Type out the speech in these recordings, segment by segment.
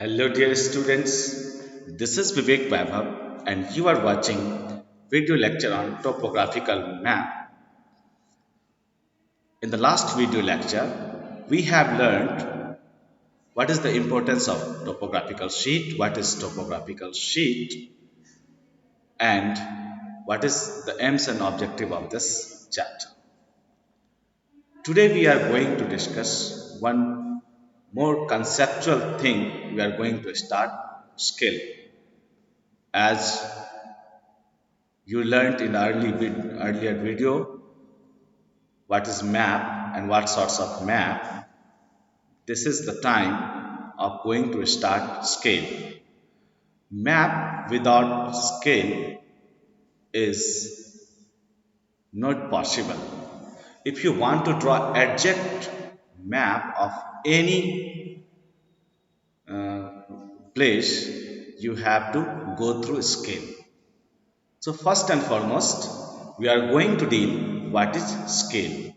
Hello, dear students. This is Vivek Vaibhav, and you are watching video lecture on topographical map. In the last video lecture, we have learned what is the importance of topographical sheet, what is topographical sheet, and what is the aims and objective of this chapter. Today, we are going to discuss one more conceptual thing. We are going to start scale. As you learned in earlier video what is map and what sorts of map. This is the time of going to start scale. Map without scale is not possible. If you want to draw exact map of any place, you have to go through scale. So first and foremost, we are going to deal what is scale.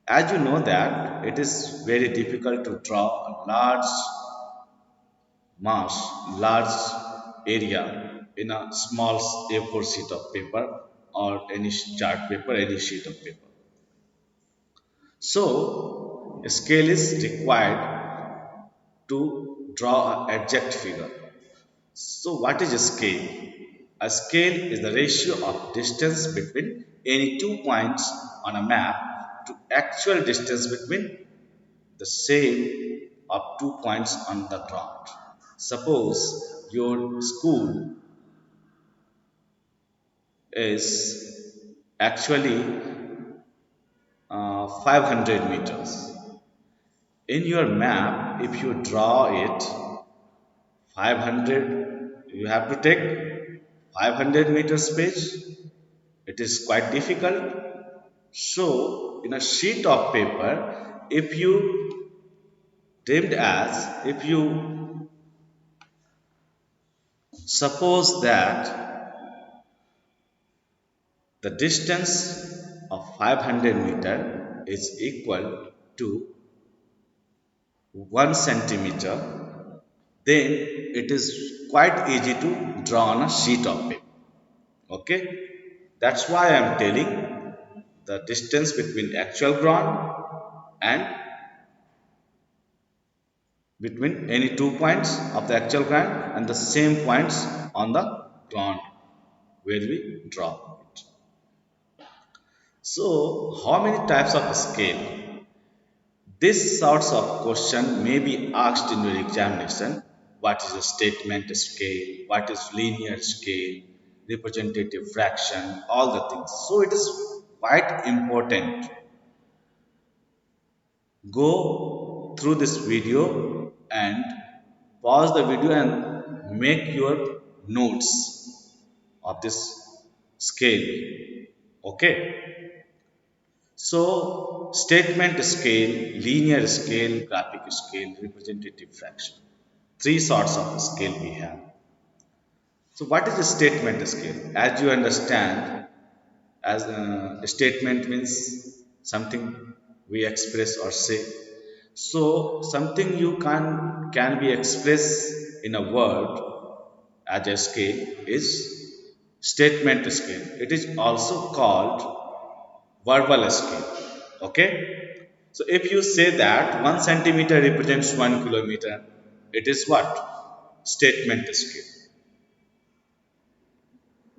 As you know that it is very difficult to draw a large area in a small A4 sheet of paper or any chart paper, any sheet of paper. So, a scale is required to draw an exact figure. So, what is a scale? A scale is the ratio of distance between any two points on a map to actual distance between the same of 2 points on the ground. Suppose your school is actually 500 meters. In your map, if you draw it 500, you have to take 500 meters space. It is quite difficult. So, in a sheet of paper, if you suppose that the distance of 500 meter is equal to 1 centimeter, then it is quite easy to draw on a sheet of paper. Okay, that's why I am telling the distance between actual ground and between any 2 points of the actual ground and the same points on the ground where we draw it. So, how many types of scale? These sorts of question may be asked in your examination. What is a statement scale? What is linear scale? Representative fraction? All the things. So it is quite important. Go through this video and pause the video and make your notes of this scale. Okay. So, statement scale, linear scale, graphic scale, representative fraction. Three sorts of scale we have. So, what is a statement scale? As you understand, as a statement means something we express or say. So, something you can be expressed in a word as a scale is statement scale. It is also called verbal scale. Okay, so if you say that 1 centimeter represents 1 kilometer, it is what? Statement scale.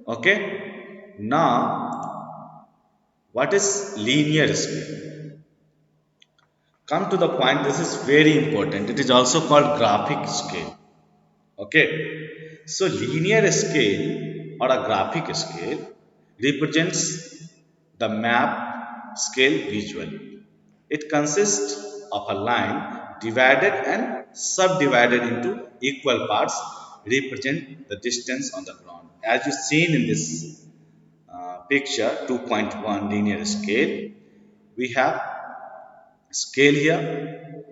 Okay, now what is linear scale? Come to the point, this is very important. It is also called graphic scale. Okay, so linear scale or a graphic scale represents the map scale visually. It consists of a line divided and subdivided into equal parts, represent the distance on the ground. As you seen in this picture 2.1 linear scale, we have scale here,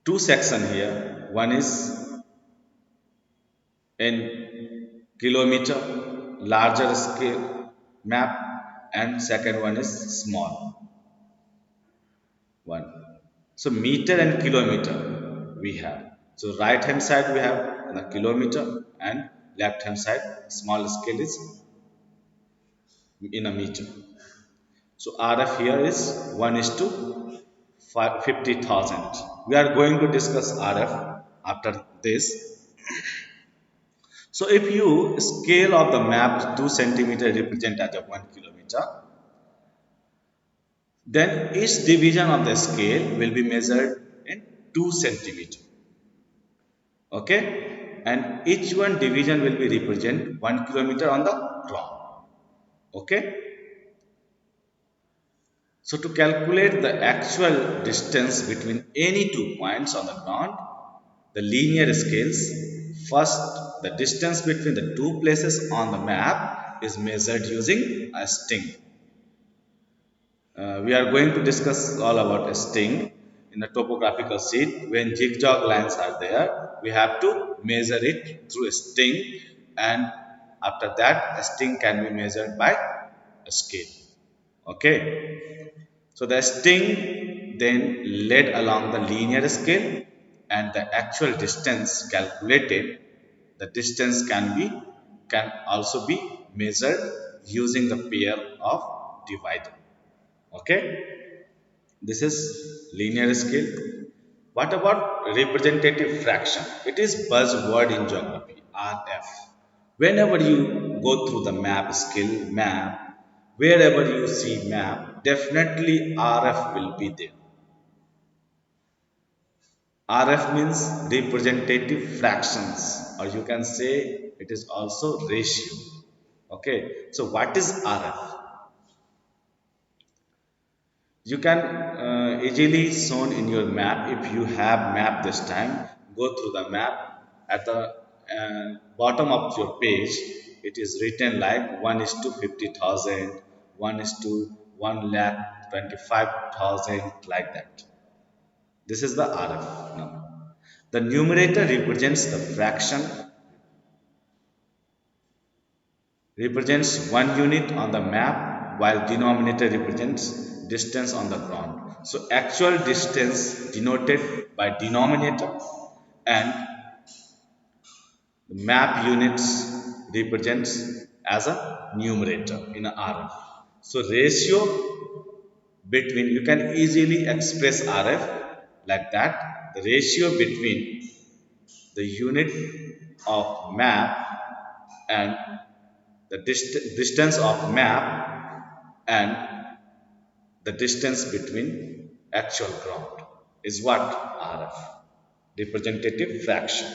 two section here. One is in kilometer, larger scale map, and second one is small one. So meter and kilometer we have. So right hand side we have the kilometer and left hand side small scale is in a meter. So RF here is 1 is to 50,000. We are going to discuss RF after this. So if you scale of the map 2 centimeter represent as a 1 kilometer, then each division of the scale will be measured in 2 centimeter. Okay, and each one division will be represent 1 kilometer on the ground. Okay, so to calculate the actual distance between any two points on the ground, the linear scales, first the distance between the two places on the map is measured using a sting. We are going to discuss all about a sting in the topographical sheet. When zigzag lines are there, we have to measure it through a sting, and after that a sting can be measured by a scale. Okay, so the sting then led along the linear scale, and the actual distance calculated, the distance can also be measured using the pair of divider. Okay, this is linear scale. What about representative fraction? It is buzzword in geography, RF. Whenever you go through the map skill, map, wherever you see map, definitely RF will be there. RF means representative fractions, or you can say it is also ratio. Okay, so what is RF? You can easily shown in your map. If you have map this time, go through the map. At the bottom of your page it is written like 1 is to 50,000, 1 is to 1 lakh 25,000, like that. This is the RF number. The numerator represents the fraction, represents one unit on the map, while denominator represents distance on the ground. So actual distance denoted by denominator, and the map units represents as a numerator in a RF. So ratio between, you can easily express RF like that. The ratio between the unit of map and the distance of map and the distance between actual ground is what? RF, representative fraction.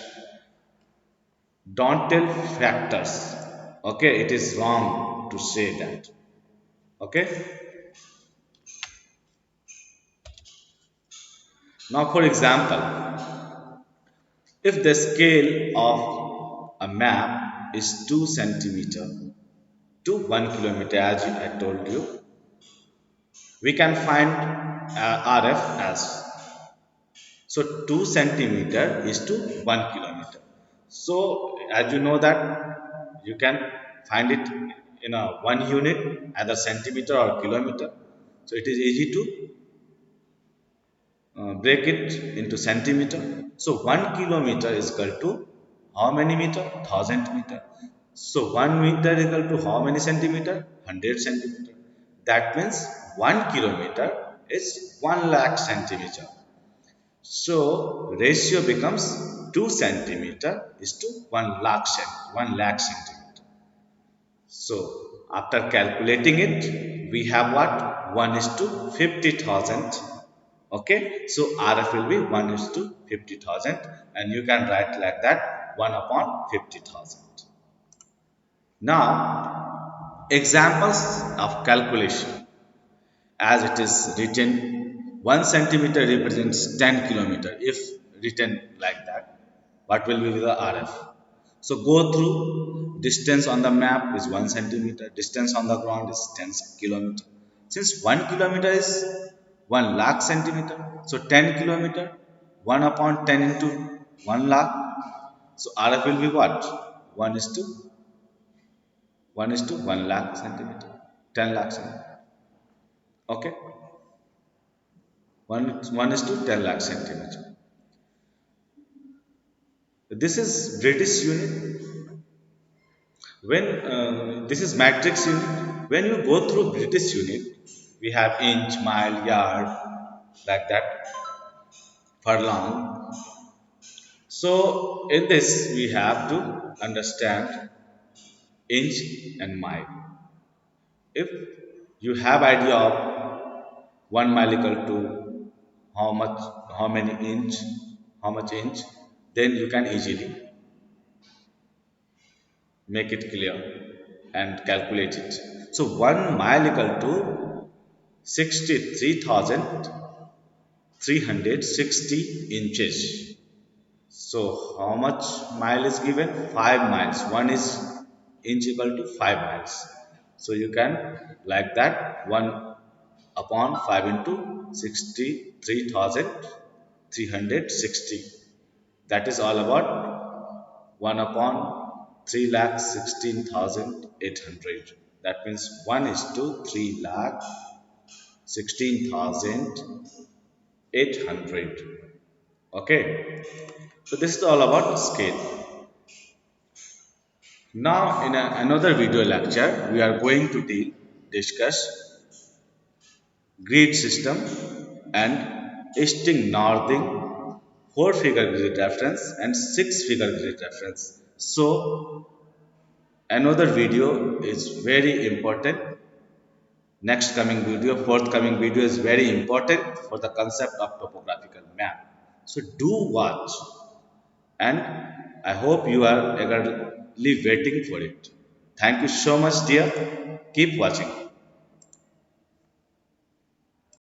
Don't tell factors. Okay, it is wrong to say that. Okay, now for example, if the scale of a map is 2 centimeter to 1 kilometer, as I told you, we can find RF as, so 2 centimeter is to 1 kilometer. So as you know that you can find it in a one unit, either centimeter or kilometer. So it is easy to break it into centimeter. So 1 kilometer is equal to how many meter? 1000 meter. So 1 meter is equal to how many centimeter? 100 centimeter. That means 1 kilometer is 1 lakh centimeter. So ratio becomes 2 centimeter is to 1 lakh centimeter. So after calculating it, we have what? 1 is to 50,000. Okay, so RF will be 1 is to 50,000, and you can write like that, 1 upon 50,000. Now, examples of calculation. As it is written, 1 centimeter represents 10 kilometer. If written like that, what will be the RF? So go through. Distance on the map is 1 centimeter, distance on the ground is 10 kilometer. Since 1 kilometer is 1 lakh centimeter, so 10 kilometer, 1 upon 10 into 1 lakh, so RF will be what? 1 is to 1 is to 1 lakh centimeter, 10 lakh centimeter. Okay, 1 is to 10 lakh centimeter. This is British unit. When this is matrix unit, when you go through British unit, we have inch, mile, yard, like that, furlong. So in this, we have to understand inch and mile. If you have idea of 1 mile equal to how much, how many inch, how much inch, then you can easily make it clear and calculate it. So 1 mile equal to 63,360 inches. So how much mile is given? 5 miles. 1 is inch equal to 5 miles. So you can like that 1 upon 5 into 63,360. That is all about 1 upon 3,16,800. That means 1 is to 3,16,800. Okay. So this is all about scale. Now in another video lecture, we are going to discuss grid system and easting, northing, four-figure grid reference and six-figure grid reference. So another video is very important. Next coming video, forthcoming video is very important for the concept of topographical map. So do watch, and I hope you are eagerly waiting for it. Thank you so much, dear. Keep watching.